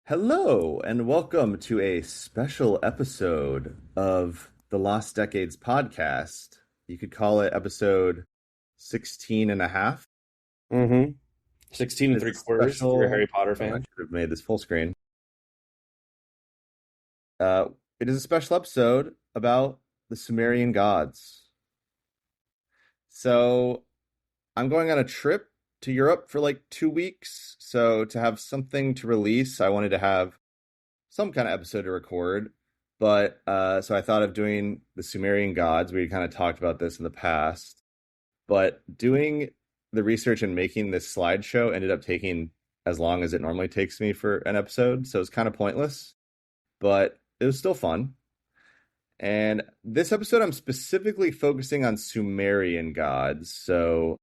Hello, and welcome to a special episode of the Lost Decades podcast. You could call it episode 16 and a half. Mm-hmm. 16 and It's three quarters if you're a Harry Potter I fan. should have made this full screen. It is a special episode about the Sumerian gods. So I'm going on a trip to Europe for like 2 weeks. So to have something to release, I wanted to have some kind of episode to record. But so I thought of doing the Sumerian gods. We kind of talked about this in the past. But doing the research and making this slideshow ended up taking as long as it normally takes me for an episode. So it's kind of pointless, but it was still fun. And this episode, I'm specifically focusing on Sumerian gods. So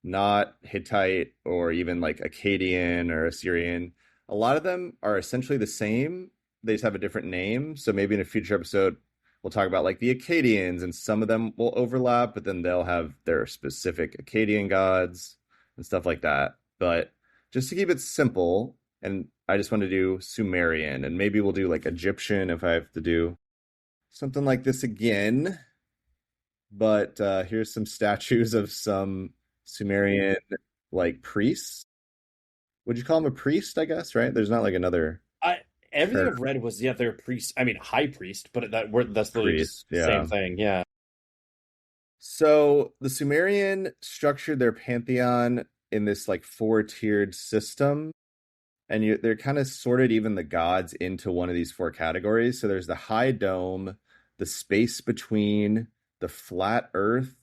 not Hittite or even like Akkadian or Assyrian. A lot of them are essentially the same. They just have a different name. So maybe in a future episode, we'll talk about like the Akkadians, and some of them will overlap, but then they'll have their specific Akkadian gods and stuff like that. But just to keep it simple, and I just want to do Sumerian, and maybe we'll do like Egyptian if I have to do something like this again. But here's some statues of some Sumerian like priests. Would you call him a priest, I guess, right? There's not like another I Everything term. I've read was they're priest. I mean, high priest, but that's literally just Priest, the yeah. same thing. Yeah. So the Sumerian structured their pantheon in this like four-tiered system, and they're kind of sorted even the gods into one of these four categories. So there's the high dome, the space between, the flat earth,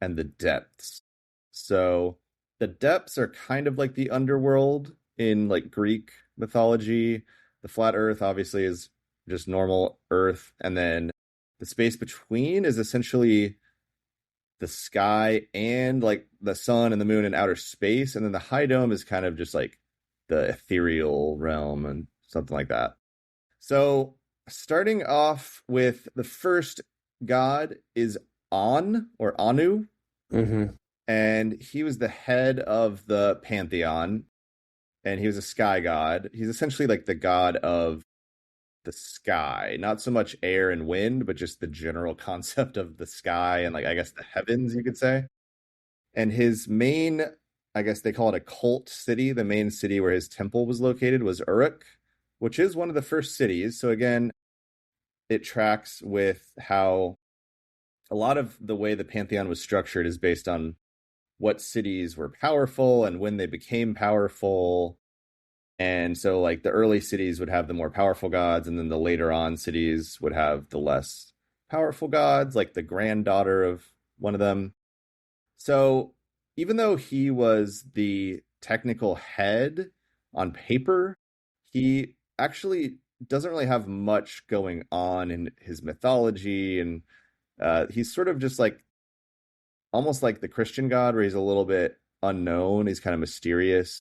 and the depths. So the depths are kind of like the underworld in like Greek mythology. The flat earth obviously is just normal earth, and then the space between is essentially the sky and like the sun and the moon and outer space, and then the high dome is kind of just like the ethereal realm and something like that. So starting off with the first god is On or Anu, Mm-hmm. and he was the head of the pantheon, and he was a sky god. He's essentially like the god of the sky, not so much air and wind, but just the general concept of the sky and like I guess the heavens, you could say. And his main, I guess they call it a cult city, the main city where his temple was located was Uruk, which is one of the first cities. So again, it tracks with how a lot of the way the pantheon was structured is based on what cities were powerful and when they became powerful. And so like the early cities would have the more powerful gods, and then the later on cities would have the less powerful gods, like the granddaughter of one of them. So even though he was the technical head on paper, he actually doesn't really have much going on in his mythology, and he's sort of just like almost like the Christian God, where he's a little bit unknown. He's kind of mysterious,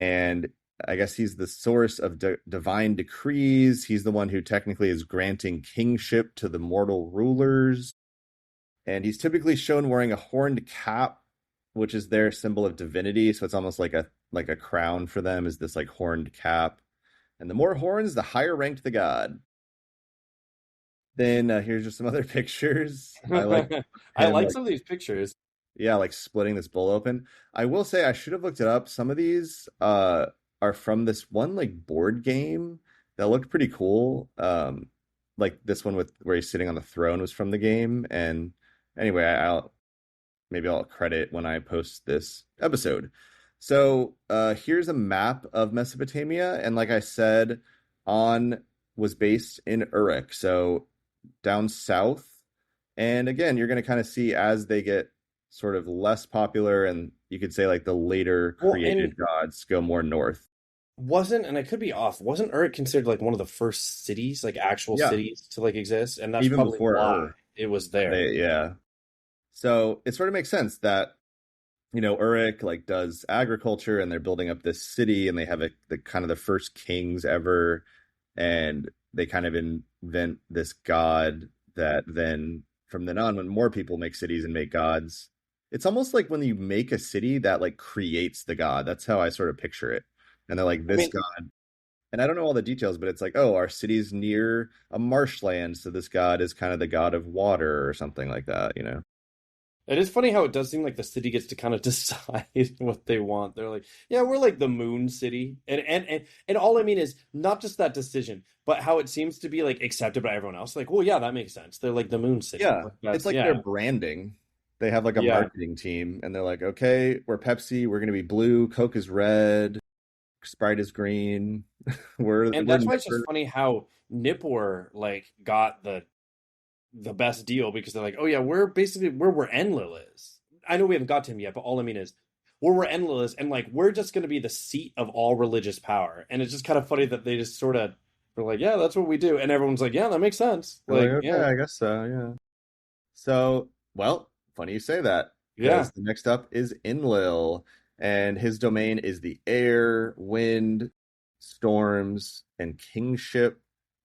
and I guess he's the source of divine decrees. He's the one who technically is granting kingship to the mortal rulers. And he's typically shown wearing a horned cap, which is their symbol of divinity. So it's almost like a crown for them, is this like horned cap. And the more horns, the higher ranked the god. Then here's just some other pictures. I like I him like like, some of these pictures. yeah, like splitting this bowl open. I will say I should have looked it up. Some of these are from this one like board game that looked pretty cool. Like this one with where he's sitting on the throne was from the game. And anyway, I'll credit when I post this episode. So here's a map of Mesopotamia, and like I said, On was based in Uruk, so down south. And again, you're going to kind of see as they get sort of less popular, and you could say like the later Well, and created gods go more north. and I could be off, wasn't Uruk considered like one of the first cities, like actual Yeah, cities to like exist? And that's even probably before why Ur. it was there. Yeah. So it sort of makes sense that Uruk like does agriculture, and they're building up this city, and they have the kind of the first kings ever, and they kind of invent this god that then from then on, when more people make cities and make gods, it's almost like when you make a city that like creates the god. That's how I sort of picture it. And they're like I this mean, god, and I don't know all the details, but it's like, oh, our city's near a marshland, so this god is kind of the god of water or something like that, you know? it is funny how it does seem like the city gets to kind of decide what they want. They're like, yeah, we're like the moon city. And all I mean is not just that decision, but how it seems to be like accepted by everyone else. Like, well, yeah, that makes sense. They're like the moon city. Yeah, Like, it's that's like their yeah. branding. They have like a Yeah. marketing team, and they're like, okay, we're Pepsi, we're gonna be blue, Coke is red, Sprite is green. And We're that's why it's just never. funny how Nippur like got the best deal because they're like, oh yeah, we're basically where Enlil is. I know we haven't got to him yet, but all I mean is where Enlil is, and like we're just going to be the seat of all religious power. And it's just kind of funny that they just sort of were like, yeah, that's what we do, and everyone's like, yeah, that makes sense. They're like, Like, okay, yeah, I guess so, yeah. So, well, funny you say that, yeah, because the next up is Enlil, and his domain is the air, wind, storms, and kingship.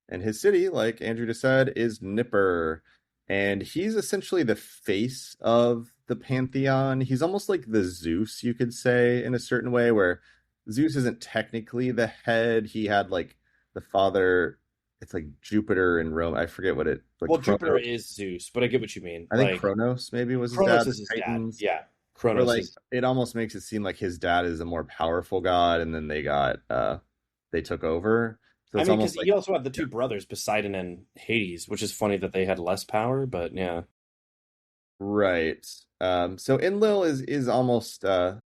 And his city, like Andrew just said, is Nippur. And he's essentially the face of the pantheon. He's almost like the Zeus, you could say, in a certain way, where Zeus isn't technically the head. He had like the father, it's like Jupiter in Rome. I forget what it like well, Jupiter Chronos. is Zeus, but I get what you mean. I think Like, Chronos maybe was his Kronos dad, the is his dad. Titans. Yeah, Where Kronos like is. it almost makes it seem like his dad is a more powerful god, and then they took over. So I it's mean, because almost like he also had the yeah, two brothers, Poseidon and Hades, which is funny that they had less power, but yeah. right. So Enlil is almost the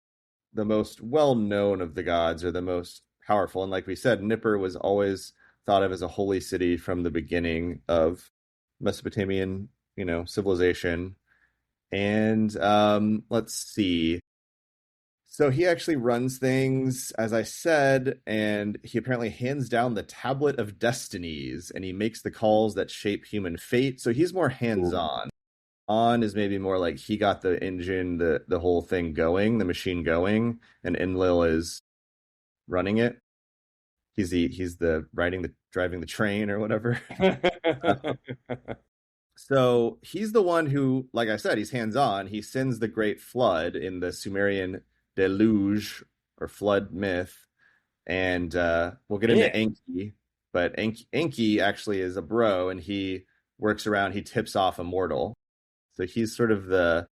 most well known of the gods, or the most powerful. And like we said, Nippur was always thought of as a holy city from the beginning of Mesopotamian, civilization. And let's see. So he actually runs things, as I said, and he apparently hands down the Tablet of Destinies, and he makes the calls that shape human fate. So he's more Ooh. hands-on. On is maybe more like he got the engine, the whole thing going, the machine going, and Enlil is running it. He's the driving the train or whatever. So he's the one who, like I said, he's hands on. He sends the great flood in the Sumerian deluge or flood myth, and we'll get into Yeah. Enki. But Enki actually is a bro, and he works around. He tips off a mortal, so he's sort of the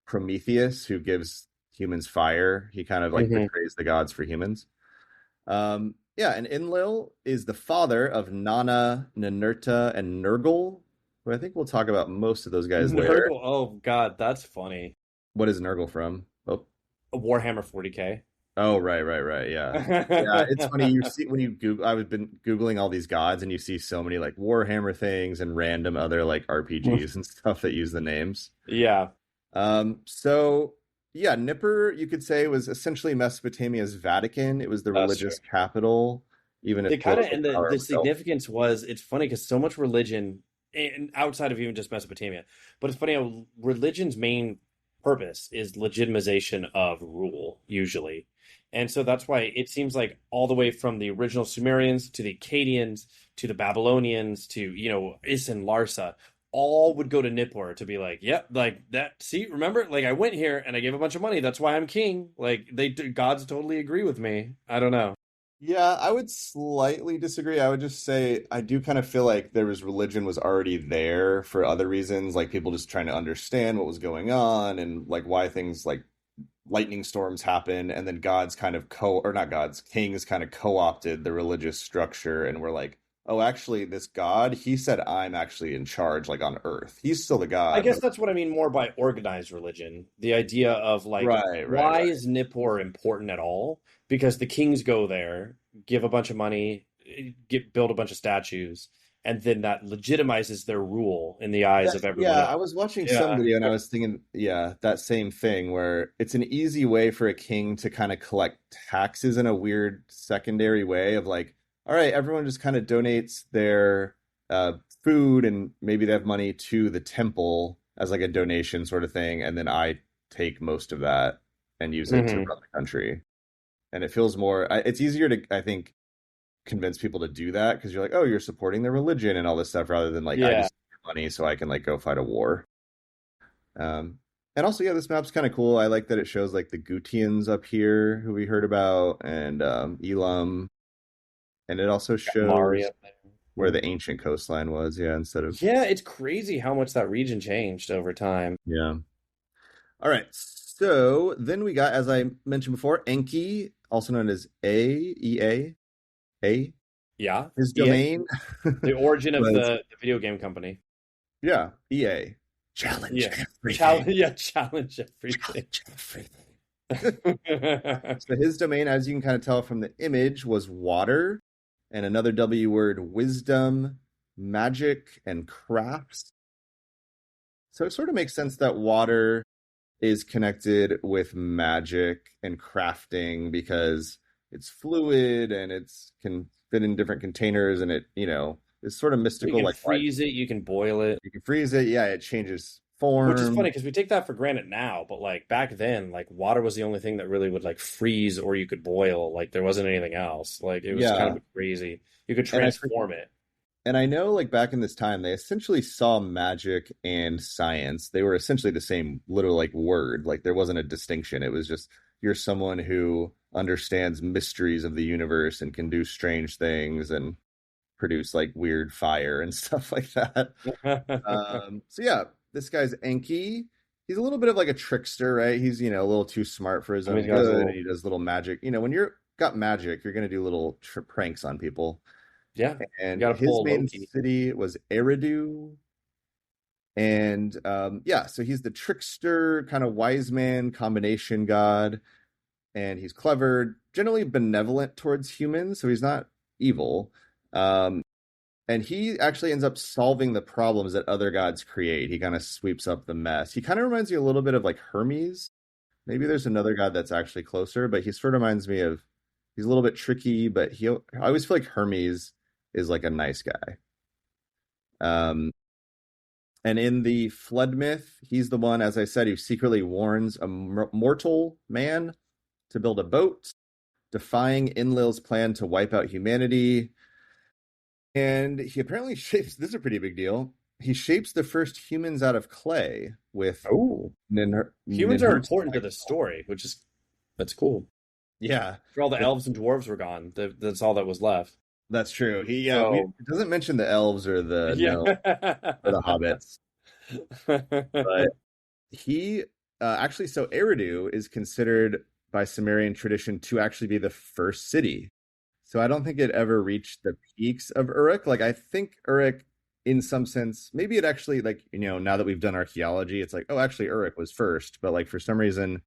Prometheus who gives humans fire. He kind of like Hmm. betrays the gods for humans. Yeah, and Enlil is the father of Nana, Ninurta, and Nergal, who I think we'll talk about most of those guys later. Nurgle. Oh God, that's funny. What is Nergal from? Oh, Warhammer 40K. oh, right, yeah. Yeah, it's funny you see when you Google. I've been Googling all these gods, and you see so many like Warhammer things and random other like RPGs and stuff that use the names. Yeah, So yeah, Nippur, you could say, was essentially Mesopotamia's Vatican. It was the that's true. religious capital, even They if kind of political and the power fell. significance was it's funny because so much religion and outside of even just Mesopotamia, but it's funny how religion's main purpose is legitimization of rule usually, and so that's why it seems like all the way from the original Sumerians to the Akkadians to the Babylonians to Is and Larsa. All would go to Nippur to be like, yep, like that. See, remember, like I went here and I gave a bunch of money. That's why I'm king. Like gods totally agree with me. I don't know. Yeah, I would slightly disagree. I would just say I do kind of feel like religion was already there for other reasons, like people just trying to understand what was going on, and like why things like lightning storms happen, and then gods kind of or not gods, kings kind of co-opted the religious structure and were like, "Oh, actually this god, he said I'm actually in charge like on earth. He's still the I god, guess but." that's what I mean more by organized religion. The idea of like, Right. why is Nippur important at all? Because the kings go there, give a bunch of money, build a bunch of statues, and then that legitimizes their rule in the eyes of everyone Yeah, else. I was watching some Yeah. video and I was thinking, yeah, that same thing where it's an easy way for a king to kind of collect taxes in a weird secondary way of like, all right, everyone just kind of donates their food, and maybe they have money to the temple as like a donation sort of thing, and then I take most of that and use it to Hmm. run the country. And it feels more, it's easier to, I think, convince people to do that because you're like, oh, you're supporting their religion and all this stuff, rather than like, I Yeah. just money so I can like go fight a war. Um, and also, yeah, this map's kind of cool. I like that it shows like the Gutians up here, who we heard about, and Elam, and it also shows Mario where there. the ancient coastline was. Yeah, instead of Yeah, it's crazy how much that region changed over time. yeah. All right, so then we got, as I mentioned before, Enki, also known as A. Yeah, His EA, domain the origin of was the video game company. yeah, EA. Challenge Yeah, everything. challenge everything. Challenge everything. So his domain, as you can kind of tell from the image, was water, and another W word, wisdom, magic, and crafts. So it sort of makes sense that water is connected with magic and crafting because it's fluid and it's can fit in different containers and it's sort of You mystical, can like why freeze it, you can boil it, you can freeze it. Yeah, it changes which is funny form. because we take that for granted now, but like back then, like water was the only thing that really would like freeze or you could boil. Like there wasn't anything else. Like it was kind Yeah. of crazy. You could And I transform it. And I know, like, back in this time, they essentially saw magic and science. They were essentially the same little, like, word. Like, there wasn't a distinction. It was just you're someone who understands mysteries of the universe and can do strange things and produce, like, weird fire and stuff like that. So, yeah, this guy's Enki. He's a little bit of like a trickster, right? He's, a little too smart for his I mean, own he's got his good. And little, he does little magic. When you're got magic, you're going to do little pranks on people. yeah, you And got to his pull main Loki. city was Eridu. And yeah, so he's the trickster, kind of wise man combination god. And he's clever, generally benevolent towards humans. So he's not evil. Um, and he actually ends up solving the problems that other gods create. He kind of sweeps up the mess. He kind of reminds me a little bit of like Hermes. Maybe there's another god that's actually closer, but he sort of reminds me of, he's a little bit tricky, but I always feel like Hermes is like a nice guy. Um, and in the flood myth, he's the one, as I said, who secretly warns a mortal man to build a boat, defying Enlil's plan to wipe out humanity. And he apparently shapes, this is a pretty big deal. He shapes the first humans out of clay with Oh, humans are Ninurta's important to like, the story, that's cool. yeah, For all the but elves and dwarves were gone, that's all that was left. that's true. So It doesn't mention the elves or the yeah. no or the hobbits, but he actually, so Eridu is considered by Sumerian tradition to actually be the first city. So I don't think it ever reached the peaks of Uruk. Like I think Uruk, in some sense, maybe it actually like now that we've done archaeology, it's like oh actually Uruk was first, but like for some reason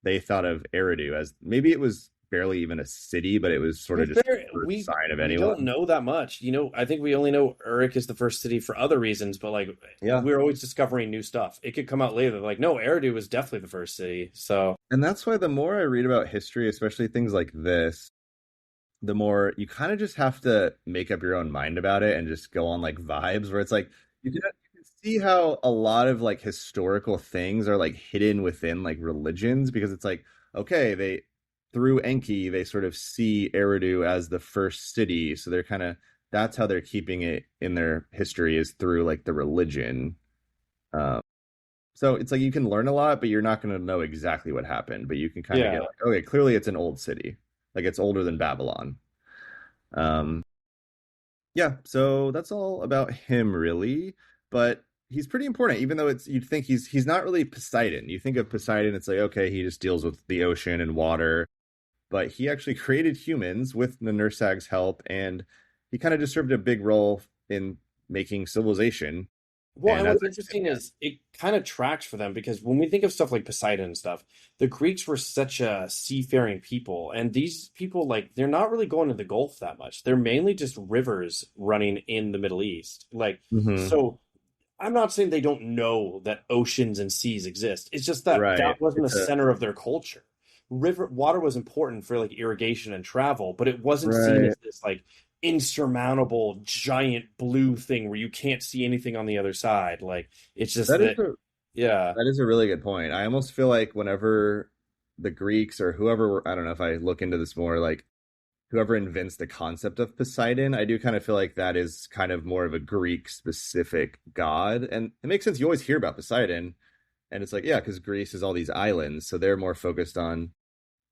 they thought of Eridu as maybe it was barely even a city, but it was To sort be of just the fair, first sign of we don't anyone. know that much. I think we only know Uruk is the first city for other reasons, but like Yeah. we're always discovering new stuff. It could come out later, like no, Eridu was definitely the first city. So And that's why the more I read about history, especially things like this, the more you kind of just have to make up your own mind about it and just go on like vibes where it's like you can see how a lot of like historical things are like hidden within like religions because it's like okay they through Enki they sort of see Eridu as the first city so they're kind of that's how they're keeping it in their history is through like the religion. um so it's like you can learn a lot but you're not going to know exactly what happened but you can kind of get yeah. like okay clearly it's an old city like it's older than Babylon. um, yeah, so that's all about him really, but he's pretty important even though it's you'd think he's not really Poseidon. You think of Poseidon it's like okay, he just deals with the ocean and water, but he actually created humans with Nanursag's help and he kind of just served a big role in making civilization. Well, And and as what's I said, interesting is it kind of tracks for them because when we think of stuff like Poseidon and stuff, the Greeks were such a seafaring people, and these people like they're not really going to the Gulf that much. They're mainly just rivers running in the Middle East. Like, mhm, so I'm not saying they don't know that oceans and seas exist. It's just that right. that wasn't the It's a center of their culture. River water was important for like irrigation and travel, but it wasn't seen right. as this like insurmountable giant blue thing where you can't see anything on the other side. Like it's just That is that, a yeah. that is a really good point. I almost feel like whenever the Greeks or whoever I don't know if I look into this more like whoever invents the concept of Poseidon, I do kind of feel like that is kind of more of a Greek specific god. And it makes sense. You always hear about Poseidon, and it's like, yeah, because Greece is all these islands. So they're more focused on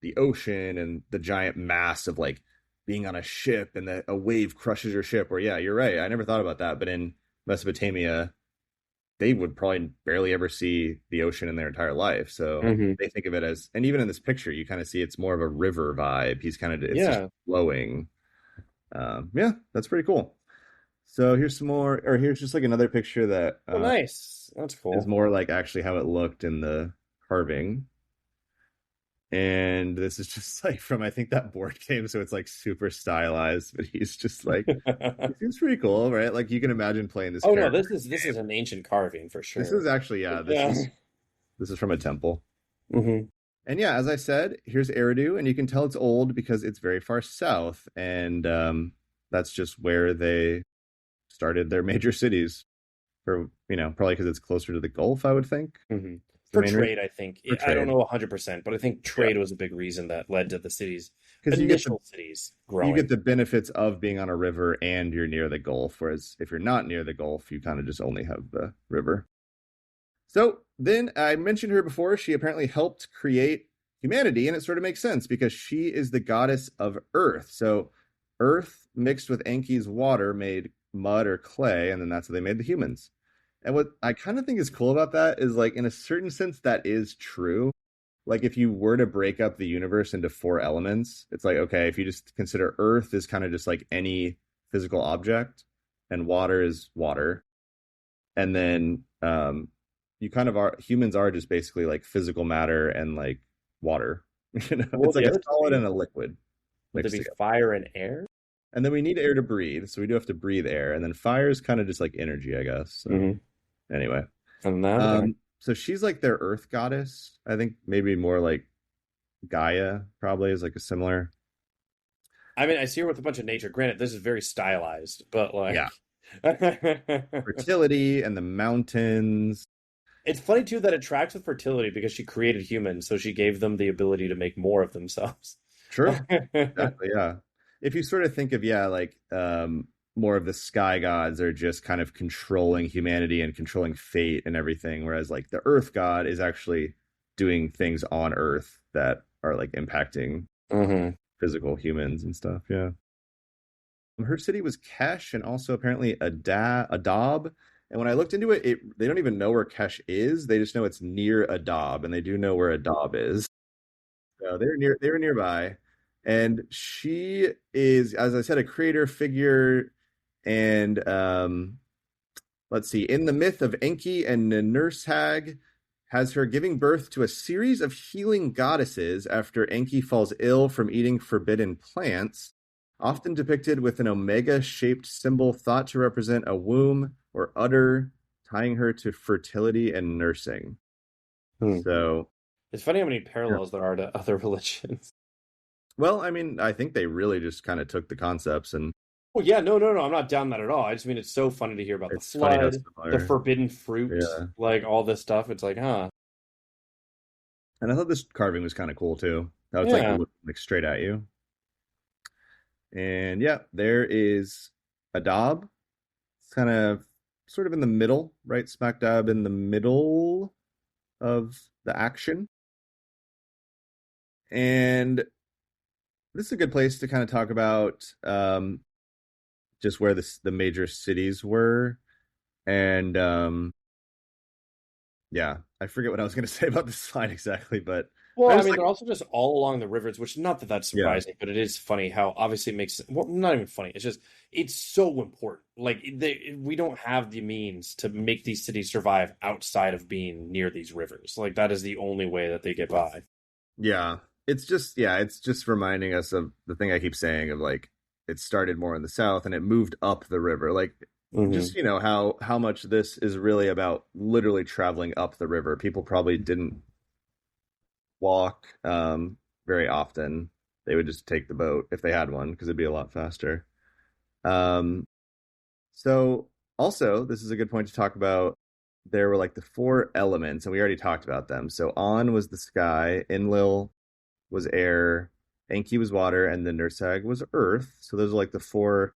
the ocean and the giant mass of like being on a ship and that a wave crushes your ship. Or, yeah, you're right. I never thought about that. But in Mesopotamia, they would probably barely ever see the ocean in their entire life. So Hmm. they think of it as, and even in this picture, you kind of see it's more of a river vibe. He's kind of, it's just Yeah. flowing. Yeah, that's pretty cool. So here's some more, or here's just like another picture that Oh, nice. That's is cool. more like actually how it looked in the carving. And this is just like from, I think, that board game. So it's like super stylized, but he's just like, it seems pretty cool, right? Like you can imagine playing this Oh no, character. this is an ancient carving for This is sure. actually, yeah, Yeah. this is from a temple. Hmm. And yeah, as I said, here's Eridu, and you can tell it's old because it's very far south, and that's just where they started their major cities. For probably because it's closer to the Gulf, I would think. Hmm. It's the For main reason trade, I think. for I don't trade. know 100%, but I think Yeah, trade was a big reason that led to the cities, because initial cities you get growing. the benefits of being on a river and you're near the Gulf. Whereas if you're not near the Gulf, you kind of just only have the river. So then I mentioned her before. She apparently helped create humanity, and it sort of makes sense because she is the goddess of earth. So earth mixed with Enki's water made mud or clay, and then that's how they made the humans. And what I kind of think is cool about that is like in a certain sense that is true. Like if you were to break up the universe into four elements, it's like okay, if you just consider earth is kind of just like any physical object and water is water, and then you kind of are humans are just basically like physical matter and like water. What It's would like the a other two solid be? and a liquid Would there mixed be together. fire and air? And then we need air to breathe, so we do have to breathe air. And then fire is kind of just like energy, I guess. So Hmm. anyway, And that, okay. so she's like their earth goddess. I think maybe more like Gaia probably is like a similar. I mean, I see her with a bunch of nature. Granted, this is very stylized, but Yeah, like, fertility and the mountains. it's funny too that it tracks with fertility because she created humans, so she gave them the ability to make more of themselves. True. Exactly, yeah. If you sort of think of, yeah, like more of the sky gods are just kind of controlling humanity and controlling fate and everything, whereas like the earth god is actually doing things on earth that are like impacting Hmm. physical humans and stuff. Yeah. Her city was Kesh and also apparently Adab. And when I looked into it, they don't even know where Kesh is. They just know it's near Adab, and they do know where Adab is. So they were nearby. And she is, as I said, a creator figure. And let's see, in the myth of Enki and Hag, has her giving birth to a series of healing goddesses after Enki falls ill from eating forbidden plants, often depicted with an omega shaped symbol thought to represent a womb or udder, tying her to fertility and nursing. Hmm. So, It's funny how many yeah. parallels there are to other religions. Well, I mean, I think they really just kind of took the concepts and Well, yeah, no, no, no, I'm not down that at all. I just mean it's so funny to hear about the it's funny how flood, the similar. forbidden fruit, Yeah. like all this stuff. It's like, huh? And I thought this carving was kind of cool too. How it's like Yeah. looking like straight at you. And yeah, there is Adab. It's kind of sort of in the middle, right? Smack dab in the middle of the action. And this is a good place to kind of talk about just where the major cities were. And yeah, I forget what I was going to say about this slide exactly, but Well, I I just mean, like, they're also just all along the rivers, which not that that's yeah, surprising, but it is funny how obviously it makes well, not even funny. It's just it's so important. Like we don't have the means to make these cities survive outside of being near these rivers. Like that is the only way that they get by. yeah. It's just reminding us of the thing I keep saying of like it started more in the south and it moved up the river. Like just Hmm. how much this is really about literally traveling up the river. People probably didn't walk very often. They would just take the boat if they had one because it'd be a lot faster. Um, so also this is a good point to talk about. There were like the four elements, and we already talked about them. So On was the sky, Enlil was air, Enki was water, and the Nursag was earth. So those are like the four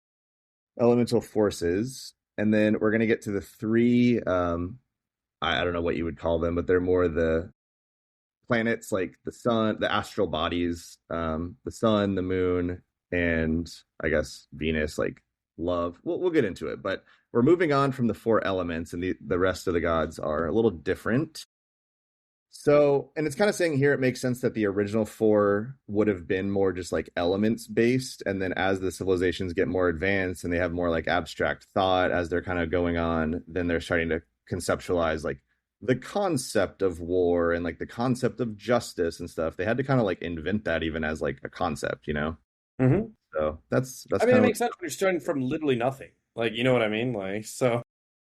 elemental forces. And then we're gonna get to the three. I don't know what you would call them, but they're more the planets, like the sun, the astral bodies, the sun, the moon, and I guess Venus, like love. We'll get into it, but we're moving on from the four elements, and the rest of the gods are a little different. So, and it's kind of saying here it makes sense that the original four would have been more just like elements based. And then as the civilizations get more advanced and they have more like abstract thought as they're kind of going on, then they're starting to conceptualize like the concept of war and like the concept of justice and stuff. They had to kind of like invent that even as like a concept, you know? Hmm. So that's I mean, kind it of makes sense when you're starting from literally nothing. Like, you know what I mean? Like, so.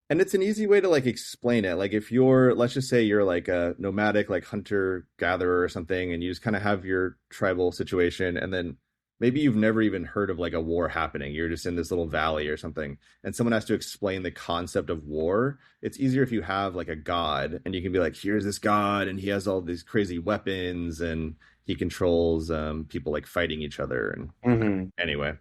and it's an easy way to like explain it. Like if you're, let's just say you're like a nomadic, like hunter gatherer or something, and you just kind of have your tribal situation, and then maybe you've never even heard of like a war happening. You're just in this little valley or something, and someone has to explain the concept of war. It's easier if you have like a god, and you can be like, here's this god, and he has all these crazy weapons, and he controls people like fighting each other. And Hmm. anyway,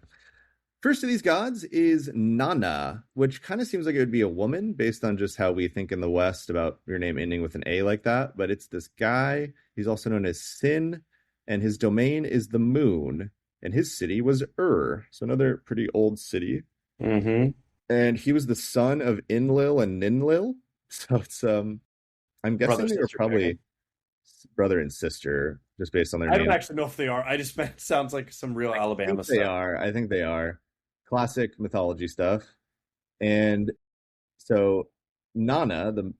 first of these gods is Nana, which kind of seems like it would be a woman based on just how we think in the West about your name ending with an A like that. But it's this guy. He's also known as Sin, and his domain is the moon, and his city was Ur. So another pretty old city. Hmm. And he was the son of Enlil and Ninlil. So it's I'm Brother, guessing they were sister pairing. probably brother and sister just based on their I don't names. actually know if they are. I just bet it sounds like some real I think Alabama they stuff. are. I think they are. Classic mythology stuff. And so Nana, the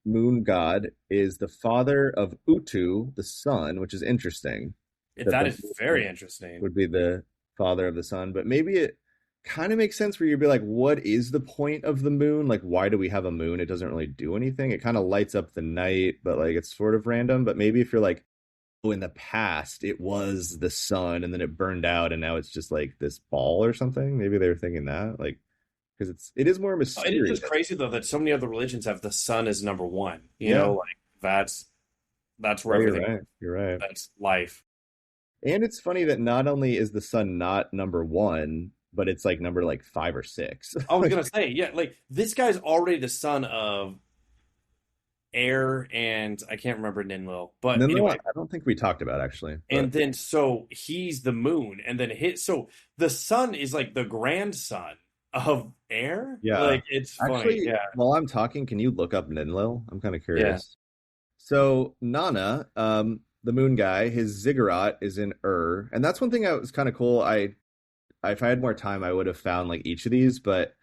moon god, is the father of Utu, the sun, which is interesting that That the is moon very interesting. would be the father of the sun. But maybe it kind of makes sense where you'd be like, what is the point of the moon? Like, why do we have a moon? It doesn't really do anything. It kind of lights up the night, but like it's sort of random. But maybe if you're like, oh, in the past it was the sun and then it burned out and now it's just like this ball or something. Maybe they were thinking that, like, because it is more It is mysterious. just crazy though that so many other religions have the sun as number one. You Yeah. know, like that's where Oh, you're everything right. You're right. that's life. And it's funny that not only is the sun not number one, but it's like number like five or six. I was gonna say, yeah, like this guy's already the son of Air and I can't remember Ninlil, but No, no, anyway, I don't think we talked about actually, but and then so he's the moon, and then his so the sun is like the grandson of Air. yeah. Like it's funny, Actually, yeah, while I'm talking, can you look up Ninlil? I'm kind of yeah. curious. So Nana, the moon guy, his ziggurat is in Ur, and that's one thing that was kind of cool. If I had more time, I would have found like each of these, but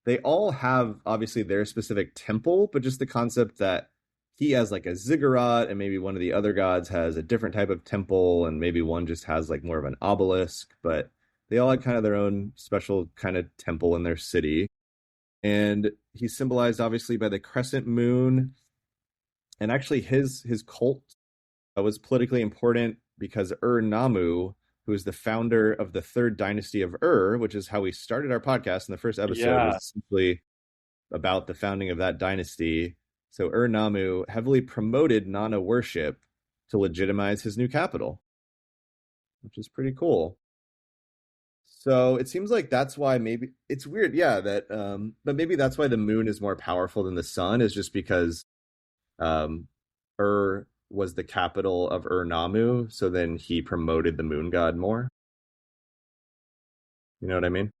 they all have obviously their specific temple, but just the concept that he has like a ziggurat and maybe one of the other gods has a different type of temple and maybe one just has like more of an obelisk, but they all had kind of their own special kind of temple in their city. And he's symbolized obviously by the crescent moon. And actually his cult was politically important because Ur-Nammu, who is the founder of the third dynasty of Ur, which is how we started our podcast in the first episode, Yeah. was simply about the founding of that dynasty. So Ur-Nammu heavily promoted Nana worship to legitimize his new capital, which is pretty cool. So it seems like that's why maybe it's weird, yeah, that but maybe that's why the moon is more powerful than the sun, is just because um Ur was the capital of Ur-Nammu, so then he promoted the moon god more. You know what I mean?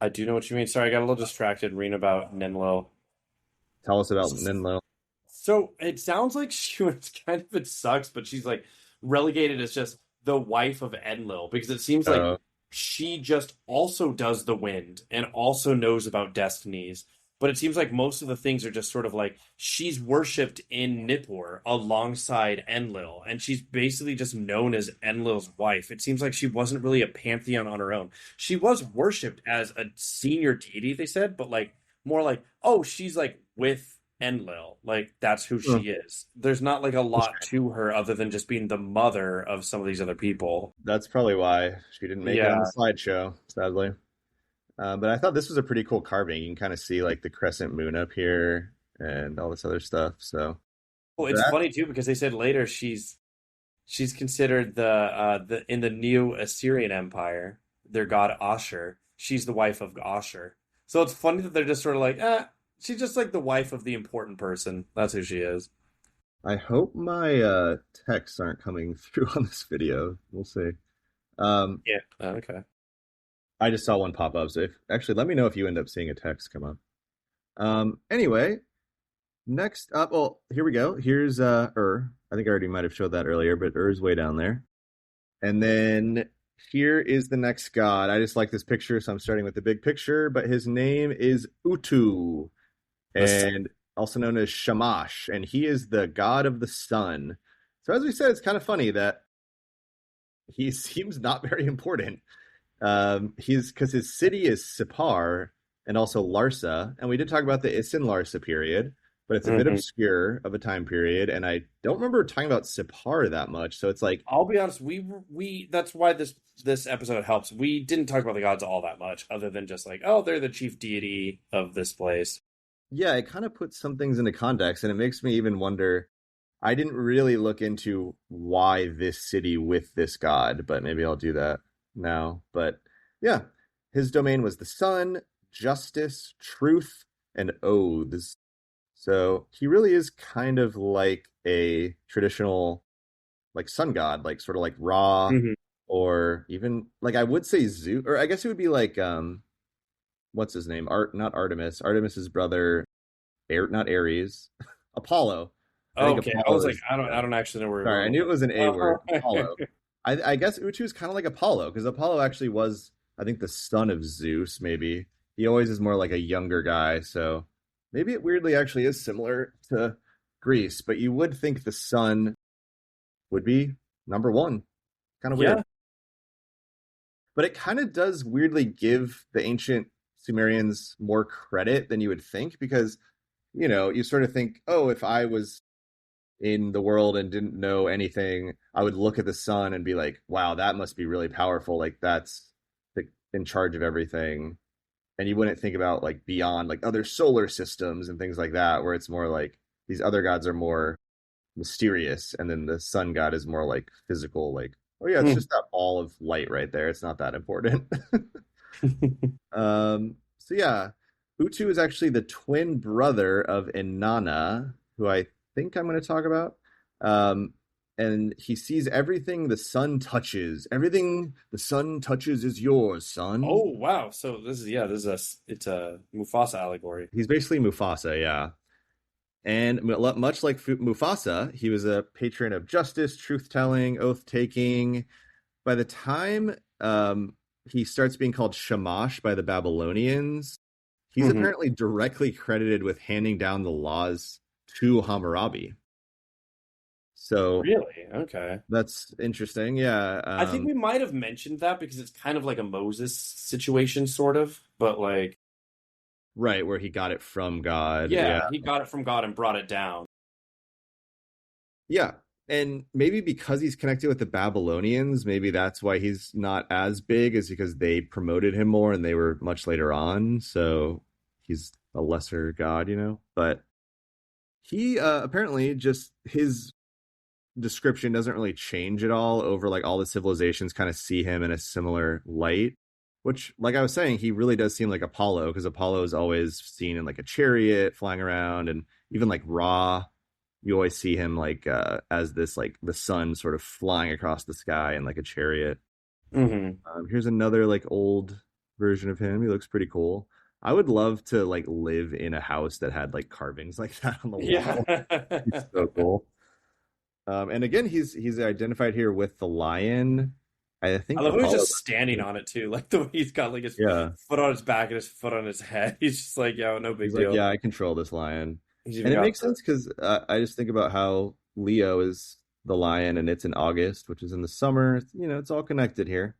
I do know what you mean. Sorry, I got a little distracted reading about Ninlo. Tell us about Ninlo. So it sounds like she was kind of, it sucks, but she's like relegated as just the wife of Enlil because it seems like Oh, she just also does the wind and also knows about destinies. But it seems like most of the things are just sort of like she's worshipped in Nippur alongside Enlil, and she's basically just known as Enlil's wife. It seems like she wasn't really a pantheon on her own. She was worshipped as a senior deity, they said, but like more like, oh, she's like with Enlil. Like that's who hmm. she is. There's not like a lot to her other than just being the mother of some of these other people. That's probably why she didn't make it on the Yeah. slideshow, sadly. But I thought this was a pretty cool carving. You can kind of see like the crescent moon up here and all this other stuff. So Well, it's that, funny too because they said later She's considered the in the Neo Assyrian Empire, their god Ashur. She's the wife of Ashur. So it's funny that they're just sort of like, she's just like the wife of the important person. That's who she is. I hope my texts aren't coming through on this video. We'll see. Um, Yeah. Okay. I just saw one pop up. So actually, let me know if you end up seeing a text come up. Anyway, next up, well, here we go. Here's Ur. I think I already might have showed that earlier, but Ur's way down there. And then here is the next god. I just like this picture, so I'm starting with the big picture, but his name is Utu, This. and also known as Shamash, and he is the god of the sun. So as we said, it's kind of funny that he seems not very important. He's because his city is Sipar and also Larsa, and we did talk about the Isin Larsa period, but it's a bit Mhm. obscure of a time period, and I don't remember talking about Sipar that much. So it's like, I'll be honest, we that's why this episode helps. We didn't talk about the gods all that much, other than just like, oh, they're the chief deity of this place. yeah, it kind of puts some things into context, and it makes me even wonder. I didn't really look into why this city with this god, but maybe I'll do that now. But yeah, his domain was the sun, justice, truth, and oaths. So he really is kind of like a traditional like sun god, like sort of like Ra, Hmm. or even like I would say Zeus, or I guess it would be like what's his name? Art not Artemis. Artemis's brother, not Ares. Apollo. I think Okay, I Apollo was like, is I don't actually know where we're sorry, going I with knew it was an A word. this. Apollo. I guess Utu is kind of like Apollo because Apollo actually was, I think, the son of Zeus. Maybe he always is more like a younger guy, so maybe it weirdly actually is similar to Greece. But you would think the sun would be number one. Kind of weird, Yeah, but it kind of does weirdly give the ancient Sumerians more credit than you would think because you sort of think, oh, if I was in the world and didn't know anything, I would look at the sun and be like, wow, that must be really powerful. Like that's in charge of everything. And you wouldn't think about like beyond like other solar systems and things like that, where it's more like these other gods are more mysterious, and then the sun god is more like physical, like, oh yeah, it's mm. just that ball of light right there. It's not that important. So yeah, Utu is actually the twin brother of Inanna, who I think I'm going to talk about. Um, and he sees everything the sun touches. Everything the sun touches is yours, son. Oh wow! So this is it's a Mufasa allegory. He's basically Mufasa, yeah. And much like Mufasa, he was a patron of justice, truth telling, oath taking. By the time he starts being called Shamash by the Babylonians, he's Hmm. apparently directly credited with handing down the laws to Hammurabi. So Really? Okay. that's interesting. Yeah. I think we might have mentioned that because it's kind of like a Moses situation, sort of. But like, Right, where he got it from God. Yeah. yeah, he got it from God and brought it down. Yeah. And maybe because he's connected with the Babylonians, maybe that's why he's not as big, is because they promoted him more and they were much later on. So he's a lesser god. But he apparently just his description doesn't really change at all over like all the civilizations kind of see him in a similar light, which like I was saying, he really does seem like Apollo because Apollo is always seen in like a chariot flying around, and even like Ra, you always see him like as this like the sun sort of flying across the sky in like a chariot. Hmm. Here's another like old version of him. He looks pretty cool. I would love to like live in a house that had like carvings like that on the Yeah. wall. He's so cool. And again, he's identified here with the lion. I I think love how he's Apollo. just standing on it too, like the way he's got like his Yeah, foot on his back and his foot on his head. He's just like, yo, no he's big like, deal. yeah, I control this lion, He's even and it got makes sense because I just think about how Leo is the lion, and it's in August, which is in the summer. It's all connected here.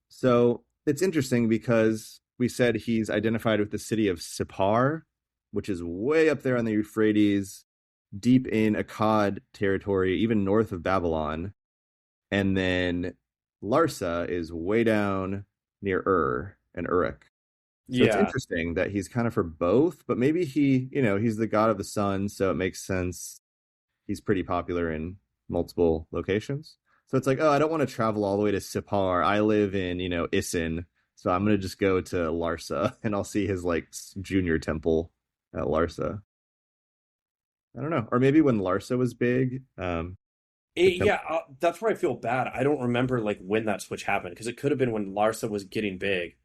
So it's interesting because we said he's identified with the city of Sippar, which is way up there on the Euphrates, deep in Akkad territory, even north of Babylon. And then Larsa is way down near Ur and Uruk. So it's yeah. interesting that he's kind of for both, but maybe he's the god of the sun, so it makes sense. He's pretty popular in multiple locations. So it's like, oh, I don't want to travel all the way to Sipar. I live in, Isin. So I'm gonna just go to Larsa and I'll see his like junior temple at Larsa. I don't know. Or maybe when Larsa was big, the temple. Yeah, that's where I feel bad. I don't remember like when that switch happened because it could have been when Larsa was getting big.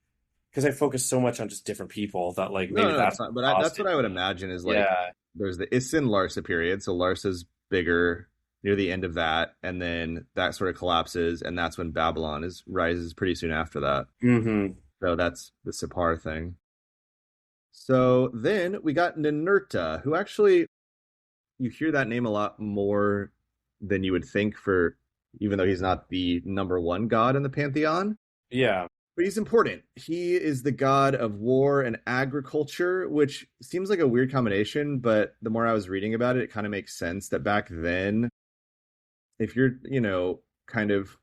Because I focused so much on just different people that like No, maybe no, it's that's not. But what caused that's what it. I would imagine is like Yeah, there's the Isin Larsa period. So Larsa's bigger near the end of that, and then that sort of collapses, and that's when Babylon is rises pretty soon after that. hmm So that's the Sipar thing. So then we got Ninurta, who actually you hear that name a lot more than you would think for even though he's not the number one god in the pantheon. yeah, But he's important. He is the god of war and agriculture, which seems like a weird combination, but the more I was reading about it, it kind of makes sense that back then, if you're, kind of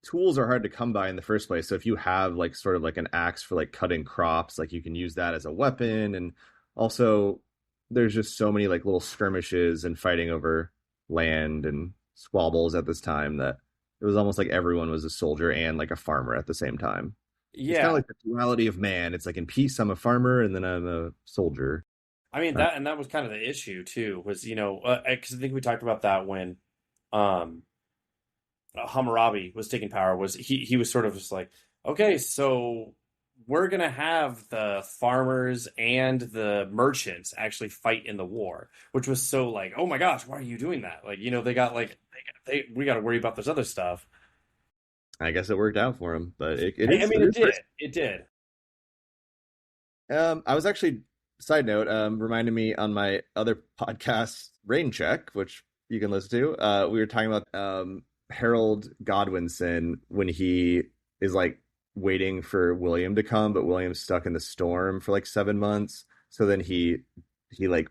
tools are hard to come by in the first place. So if you have like sort of like an axe for like cutting crops, like you can use that as a weapon. And also there's just so many like little skirmishes and fighting over land and squabbles at this time that it was almost like everyone was a soldier and like a farmer at the same time. It's kind of yeah. like the duality of man. It's like in peace, I'm a farmer and then I'm a soldier. I mean Uh, that was kind of the issue too. Was because I think we talked about that when um Hammurabi was taking power. Was he was sort of just like, okay, so we're gonna have the farmers and the merchants actually fight in the war, which was so like, oh my gosh, why are you doing that? Like, they got like we got to worry about this other stuff. I guess it worked out for him, but it I is mean, it it is did, it did. I was actually, side note, reminded me on my other podcast, Rain Check, which you can listen to. We were talking about Harold Godwinson when he is like waiting for William to come, but William's stuck in the storm for like 7 months. So then he like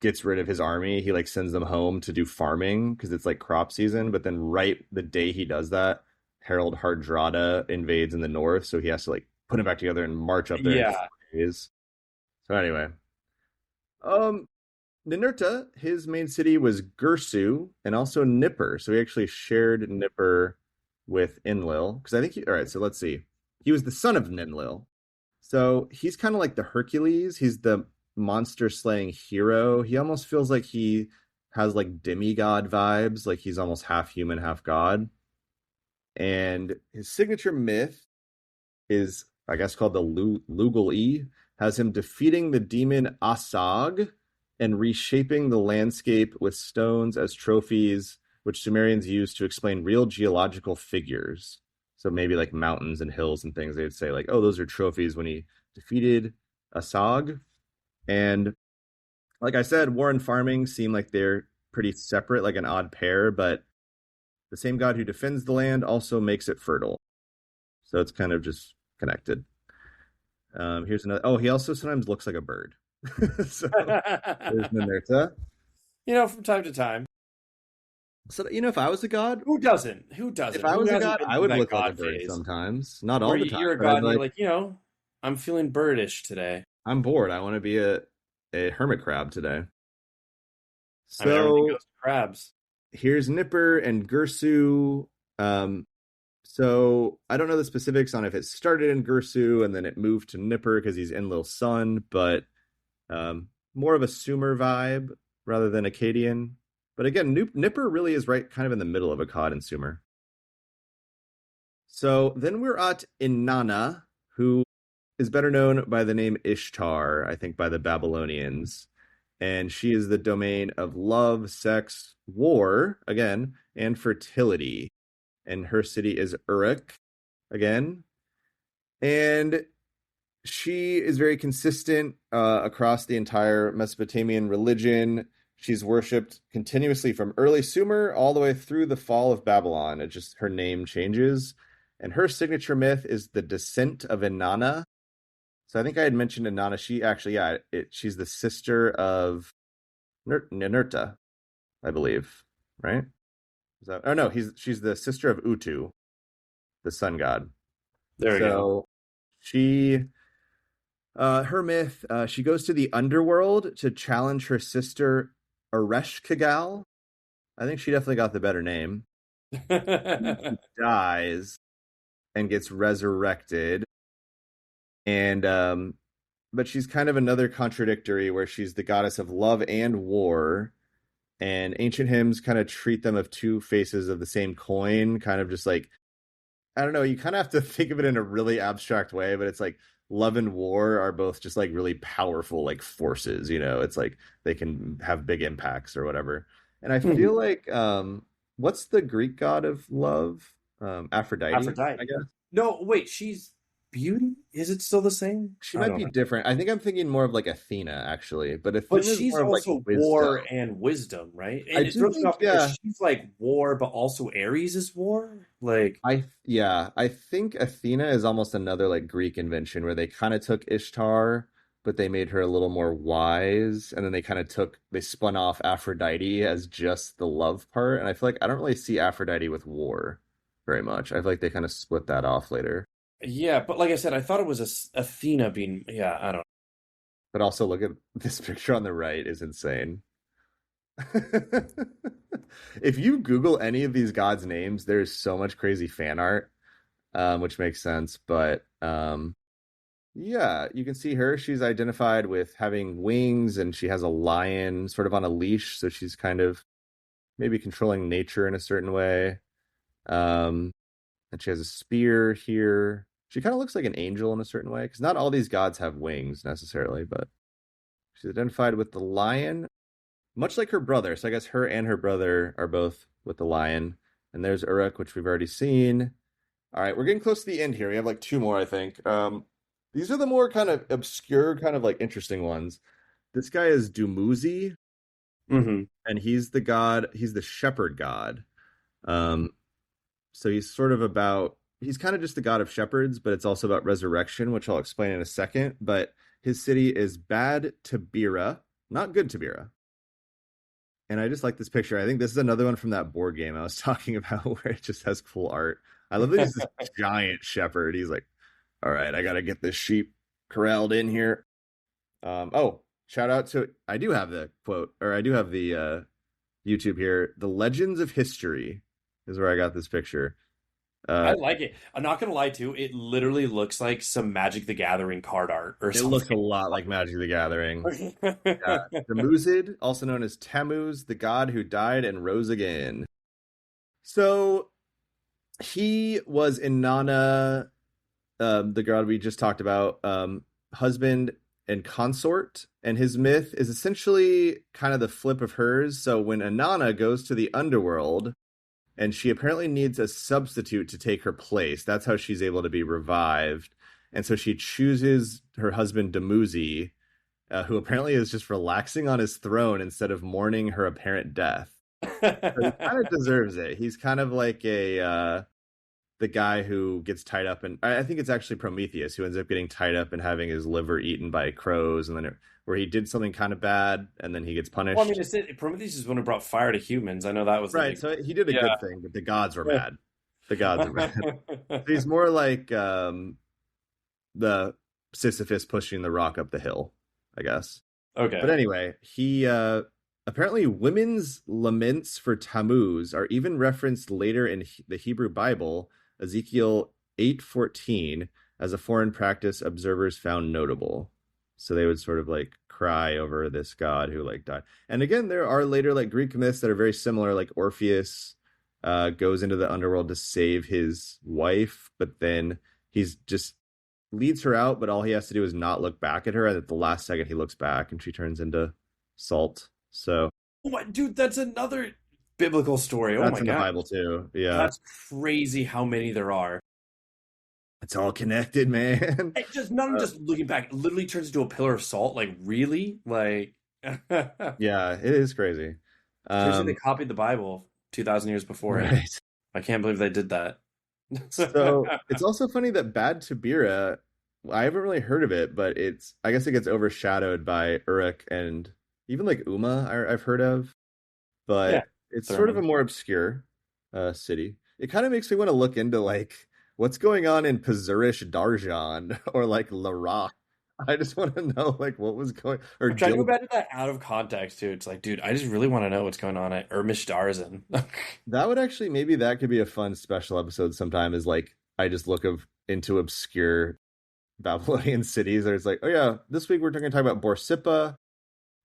gets rid of his army. He like sends them home to do farming because it's like crop season. But then right the day he does that, Harold Hardrada invades in the north, so he has to like put him back together and march up there in Yeah, 4 days. So anyway, um, Ninurta, his main city was Gursu and also Nippur. So he actually shared Nippur with Enlil because I think all right. So let's see. He was the son of Ninlil. So he's kind of like the Hercules. He's the monster slaying hero. He almost feels like he has like demigod vibes, like he's almost half human, half god. And his signature myth is, I guess, called the Lugal E, has him defeating the demon Asag and reshaping the landscape with stones as trophies, which Sumerians used to explain real geological figures. So maybe like mountains and hills and things, they'd say like, oh, those are trophies when he defeated Asag. And like I said, war and farming seem like they're pretty separate, like an odd pair, but the same god who defends the land also makes it fertile. So it's kind of just connected. Here's another. Oh, he also sometimes looks like a bird. So there's Ninurta. from time to time. So if I was a god, Who doesn't? Who if doesn't? I Who was a hasn't god, been I through would that look like a God bird phase sometimes. Not where all the time, you're a but I'd god and you're like. like, I'm feeling birdish today. I'm bored. I want to be a hermit crab today. I mean, everything So goes to crabs. here's Nipper and Gursu. So I don't know the specifics on if it started in Gursu and then it moved to Nipper because he's Enlil's son, but more of a Sumer vibe rather than Akkadian. But again, Nipper really is right kind of in the middle of Akkad and Sumer. So then we're at Inanna, who is better known by the name Ishtar, I think by the Babylonians. And she is the domain of love, sex, war, again, and fertility. And her city is Uruk, again. And she is very consistent across the entire Mesopotamian religion. She's worshipped continuously from early Sumer all the way through the fall of Babylon. It just her name changes. And her signature myth is the descent of Inanna. So I think I had mentioned Inanna. She actually, yeah, she's the sister of Ninurta, I believe, right? Is that? Oh no, she's the sister of Utu, the sun god. There we go. So she her myth, she goes to the underworld to challenge her sister Ereshkigal. I think she definitely got the better name. She dies and gets resurrected, and but she's kind of another contradictory where she's the goddess of love and war. And ancient hymns kind of treat them of two faces of the same coin, kind of just like, I don't know, you kind of have to think of it in a really abstract way, but it's like love and war are both just like really powerful like forces, you know. It's like they can have big impacts or whatever. And I feel like what's the Greek god of love? Aphrodite, I Aphrodite. guess. No, wait, she's beauty? Is it still the same? She I might don't be know. different. I think I'm thinking more of like Athena actually, but But Athena is she's more of like also wisdom. war and wisdom, right? I And it do throws me think, off because yeah, she's like war, but also Ares is war. Like, I think Athena is almost another like Greek invention where they kind of took Ishtar, but they made her a little more wise, and then they spun off Aphrodite as just the love part, and I feel like I don't really see Aphrodite with war very much. I feel like they kind of split that off later. yeah, but like I said, I thought it was Athena being, yeah, I don't But also look at this picture on the right is insane. If you Google any of these gods' names, there's so much crazy fan art, which makes sense. But yeah, you can see her. She's identified with having wings, and she has a lion sort of on a leash, so she's kind of maybe controlling nature in a certain way. Um, and she has a spear here. She kind of looks like an angel in a certain way, because not all these gods have wings necessarily, but she's identified with the lion, much like her brother. So I guess her and her brother are both with the lion. And there's Uruk, which we've already seen. All right, we're getting close to the end here. We have like two more, I think. These are the more kind of obscure, kind of like interesting ones. This guy is Dumuzi, know. Hmm. and he's the shepherd god. Um, so he's kind of just the god of shepherds, but it's also about resurrection, which I'll explain in a second. But his city is Bad Tabira, not good Tabira. And I just like this picture. I think this is another one from that board game I was talking about where it just has cool art. I love that he's this giant shepherd. He's like, all right, I gotta get this sheep corralled in here. Oh, shout out to I do have the quote, or I do have the YouTube here. The Legends of History is where I got this picture. I Uh, like it. I'm not gonna lie too. It literally looks like some Magic the Gathering card art or it looks a something. lot like Magic the Gathering. Yeah. The Muzid, also known as Tammuz, the god who died and rose again. So he was Inanna, the god we just talked about, husband and consort, and his myth is essentially kind of the flip of hers. So when Inanna goes to the underworld, and she apparently needs a substitute to take her place, that's how she's able to be revived. And so she chooses her husband Dumuzi, who apparently is just relaxing on his throne instead of mourning her apparent death. So he kind of deserves it. He's kind of like a the guy who gets tied up, and I think it's actually Prometheus who ends up getting tied up and having his liver eaten by crows, and then where he did something kind of bad, and then he gets Well, I mean, punished. Prometheus is one who brought fire to humans. I know that was the Right, big. so he did a Yeah. good thing, but the gods were mad. The gods were mad. So he's more like the Sisyphus pushing the rock up the hill, I guess. But Okay. anyway, he apparently women's laments for Tammuz are even referenced later in the Hebrew Bible, Ezekiel 8:14, as a foreign practice observers found notable. So they would sort of like cry over this god who like died. And again, there are later like Greek myths that are very similar, like Orpheus goes into the underworld to save his wife, but then he's just leads her out, but all he has to do is not look back at her. And at the last second, he looks back and she turns into salt. So Oh my, dude, that's another biblical story. Oh that's my in the God. Bible too. Yeah. That's crazy how many there are. It's all connected, man. It just not even Uh, just looking back, it literally turns into a pillar of salt. Like, really? Like, yeah, it is crazy. seriously, they Um, copied the Bible 2,000 years before it. right. I can't believe they did that. So it's also funny that Bad Tabira, I haven't really heard of it, but I guess it gets overshadowed by Uruk and even like Uma, I've heard of, Yeah, but it's sort of a Thurman. more obscure city. It kind of makes me want to look into like what's going on in Pazurish Darjan or like Larak. I just want to know like what was going or I'm trying to go Jill. back to that out of context too. It's like, dude, I just really want to know what's going on at Darzan. That would actually maybe that could be a fun special episode sometime. Is like I just look of into obscure Babylonian cities. Or it's like, oh yeah, this week we're going to talk about Borsippa,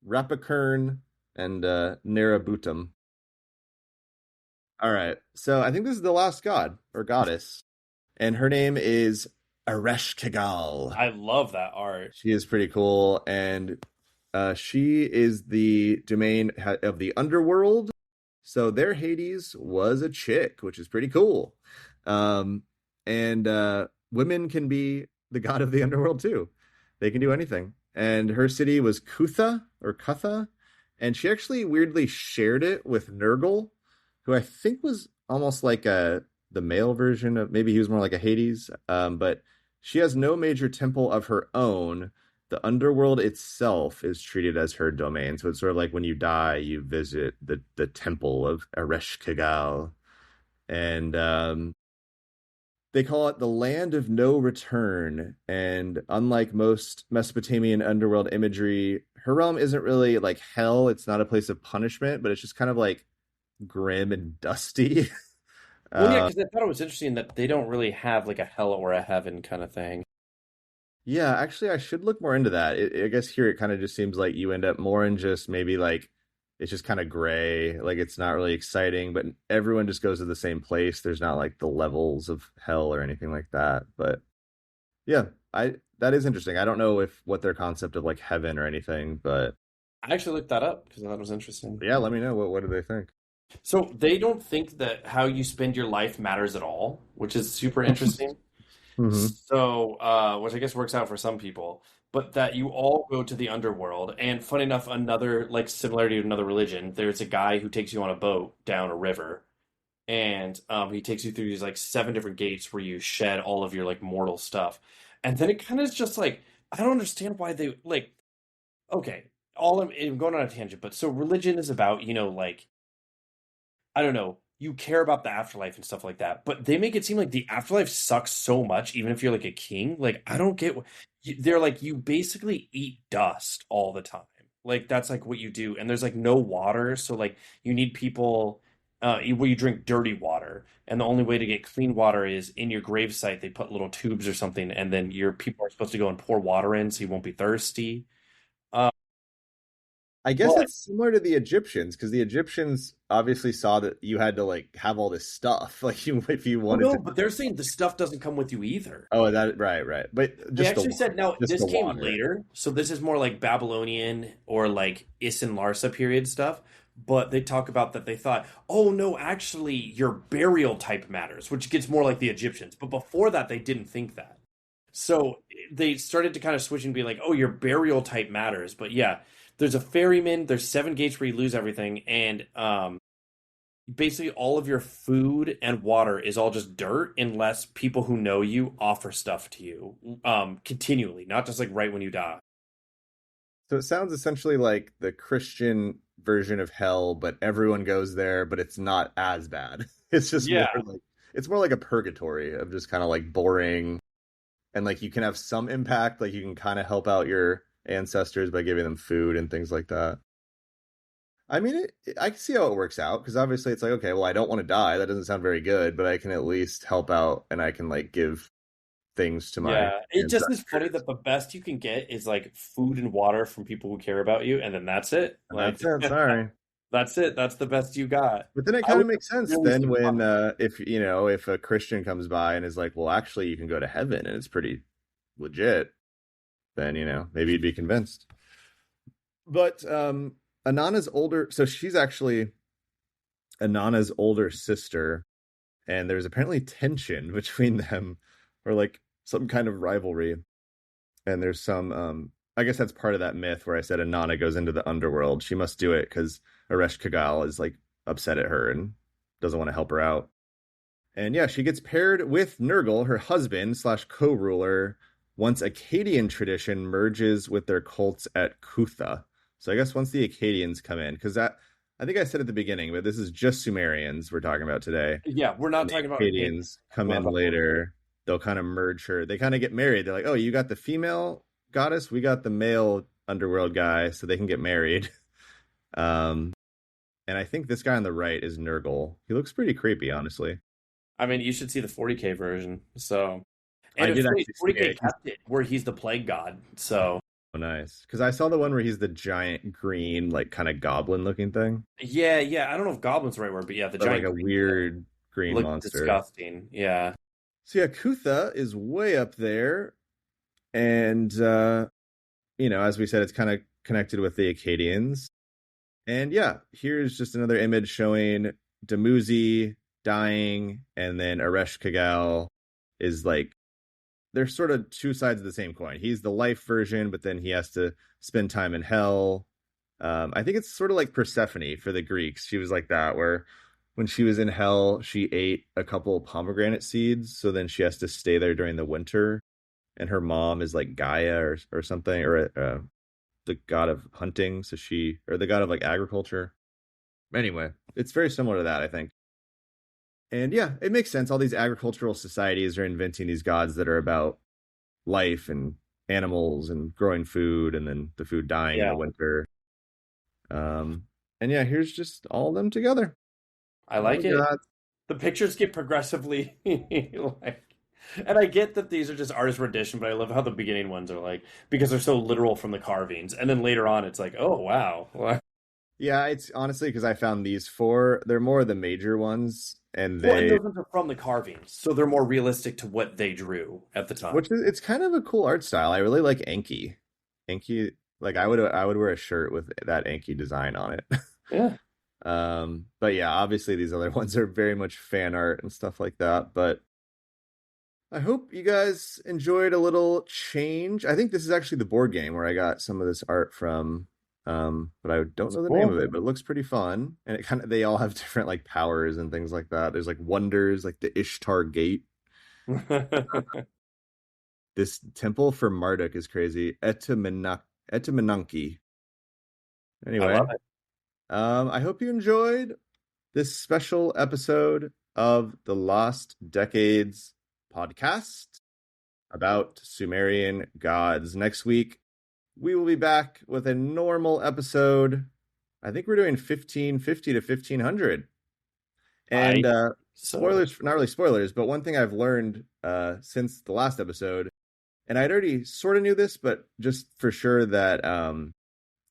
Rapakern, and Nerabutum. All right, so I think this is the last god or goddess, and her name is Ereshkigal. I love that art. She is pretty cool, and she is the domain of the underworld. So their Hades was a chick, which is pretty cool. Um, and women can be the god of the underworld too. They can do anything. And her city was Kutha or Cutha, and she actually weirdly shared it with Nurgle, who I think was almost like the male version of maybe he was more like a Hades. But she has no major temple of her own. The underworld itself is treated as her domain. So it's sort of like when you die, you visit the temple of Ereshkigal. And they call it the land of no return. And unlike most Mesopotamian underworld imagery, her realm isn't really like hell. It's not a place of punishment, but it's just kind of like grim and dusty. Well, yeah, uh, because I thought it was interesting that they don't really have like a hell or a heaven kind of thing. yeah, actually, I should look more into that. I guess here it kind of just seems like you end up more in just maybe like it's just kind of gray, like it's not really exciting, but everyone just goes to the same place. There's not like the levels of hell or anything like that. But yeah, I that is interesting. I don't know if what their concept of like heaven or anything, but I actually looked that up because I thought it was interesting. yeah, let me know what do they think. So they don't think that how you spend your life matters at all, which is super interesting. Hmm. So, which I guess works out for some people, but that you all go to the underworld. And funny enough, another like similarity to another religion, there's a guy who takes you on a boat down a river, and he takes you through these like seven different gates where you shed all of your like mortal stuff, and then it kind of is just like I don't understand why they like. Okay, I'm going on a tangent, but so religion is about like I don't know, you care about the afterlife and stuff like that, but they make it seem like the afterlife sucks so much, even if you're like a king. Like, I don't get they're like, you basically eat dust all the time. Like, that's like what you do. And there's like no water. So, like, you need people, where you drink dirty water. And the only way to get clean water is in your gravesite, they put little tubes or something. And then your people are supposed to go and pour water in so you won't be thirsty. Uh, I guess but it's similar to the Egyptians because the Egyptians obviously saw that you had to like have all this stuff, like you if you well, wanted no, to. but they're saying the stuff doesn't come with you either. Oh, that right, right. But They actually said now just this the came water. later, so this is more like Babylonian or like Isin Larsa period stuff. But they talk about that they thought, oh no, actually your burial type matters, which gets more like the Egyptians. But before that, they didn't think that. So they started to kind of switch and be like, oh, your burial type matters. But yeah, there's a ferryman, there's seven gates where you lose everything, and basically all of your food and water is all just dirt unless people who know you offer stuff to you continually, not just like right when you die. So it sounds essentially like the Christian version of hell, but everyone goes there, but it's not as bad. It's just more Yeah. like it's more like a purgatory of just kind of like boring and like you can have some impact, like you can kind of help out your ancestors by giving them food and things like that. I mean, I can see how it works out because obviously it's like, okay, well, I don't want to die. That doesn't sound very good, but I can at least help out and I can like give things to my Yeah, it just is funny ancestors. that the best you can get is like food and water from people who care about you, and then that's it. And Like that's it. Sorry. that's it. That's the best you got. But then it I kind was of makes sense really then when surprised. if you know if a Christian comes by and is like, well, actually, you can go to heaven and it's pretty legit, then you know maybe you'd be convinced. But Anana's older, so she's actually Anana's older sister, and there's apparently tension between them, or like some kind of rivalry. And there's some, I guess that's part of that myth where I said Anana goes into the underworld. She must do it because Aresh Kagal is like upset at her and doesn't want to help her out. And yeah, she gets paired with Nurgle, her husband slash co-ruler, once Akkadian tradition merges with their cults at Kutha. So I guess once the Akkadians come in, because that I think I said at the beginning, but this is just Sumerians we're talking about today. Yeah, we're not When the talking about Arcadia. Akkadians come We're not in talking about. later, they'll kind of merge her. They kind of get married. They're like, oh, you got the female goddess, we got the male underworld guy, so they can get married. Um, and I think this guy on the right is Nurgle. He looks pretty creepy, honestly. I mean, you should see the 40K version. So, I and it's did funny, actually see 40K it. He's kept it where he's the plague god. So, so nice because I saw the one where he's the giant green, like kind of goblin looking thing, yeah, yeah. I don't know if goblin's the right word, but yeah, the but like giant a green thing weird green looked monster. disgusting. Yeah, So yeah, Kutha is way up there, and as we said, it's kind of connected with the Akkadians. And yeah, here's just another image showing Dumuzi dying, and then Aresh Kagal is like they're sort of two sides of the same coin. He's the life version, but then he has to spend time in hell. I think it's sort of like Persephone for the Greeks. She was like that, where when she was in hell, she ate a couple pomegranate seeds, so then she has to stay there during the winter. And her mom is like Gaia or something, or the god of hunting, so she or the god of like agriculture. Anyway, it's very similar to that, I think. And yeah, it makes sense. All these agricultural societies are inventing these gods that are about life and animals and growing food and then the food dying in the yeah. winter. And yeah, here's just all of them together. I All like the it. gods. The pictures get progressively like, and I get that these are just artist rendition, but I love how the beginning ones are like because they're so literal from the carvings, and then later on it's like, oh wow. Yeah, it's honestly because I found these four. They're more the major ones, and Well, and they those ones are from the carvings, so they're more realistic to what they drew at the time. which is it's kind of a cool art style. I really like Enki. Enki, like I would wear a shirt with that Enki design on it. Yeah, But yeah, obviously these other ones are very much fan art and stuff like that. But I hope you guys enjoyed a little change. I think this is actually the board game where I got some of this art from. But I don't that's know the name of cool. it, but it looks pretty fun. And it kind of they all have different like powers and things like that. There's like wonders, like the Ishtar Gate. This temple for Marduk is crazy. Etamanunki. I love Anyway, it. I hope you enjoyed this special episode of the Lost Decades podcast about Sumerian gods. Next week, we will be back with a normal episode. I think we're doing 1550 to 1500. I And so spoilers, not really spoilers, but one thing I've learned since the last episode, and I'd already sort of knew this, but just for sure that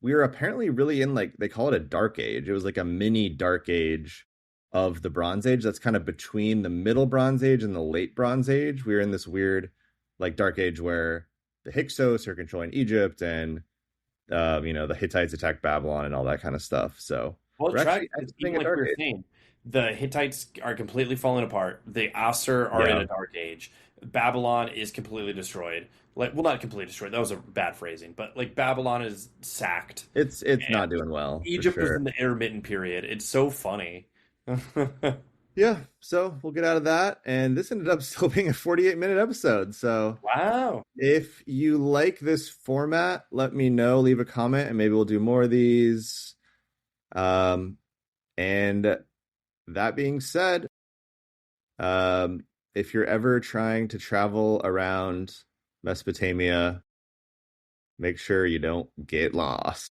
we were apparently really in like they call it a dark age. It was like a mini dark age of the Bronze Age. That's kind of between the middle Bronze Age and the late Bronze Age. We were in this weird like dark age where the Hyksos are controlling Egypt and the Hittites attacked Babylon and all that kind of stuff. So well, it we're tracks actually because exiting even a like we dark were age. saying, the Hittites are completely falling apart. The Asur are in Yeah, a dark age. Babylon is completely destroyed. Like, well, not completely destroyed. That was a bad phrasing, but like Babylon is sacked, it's and not doing well for Egypt is sure. in the intermittent period. It's so funny. Yeah, so we'll get out of that. And this ended up still being a 48-minute episode. So Wow. if you like this format, let me know, leave a comment, and maybe we'll do more of these. Um, and that being said, if you're ever trying to travel around Mesopotamia, make sure you don't get lost.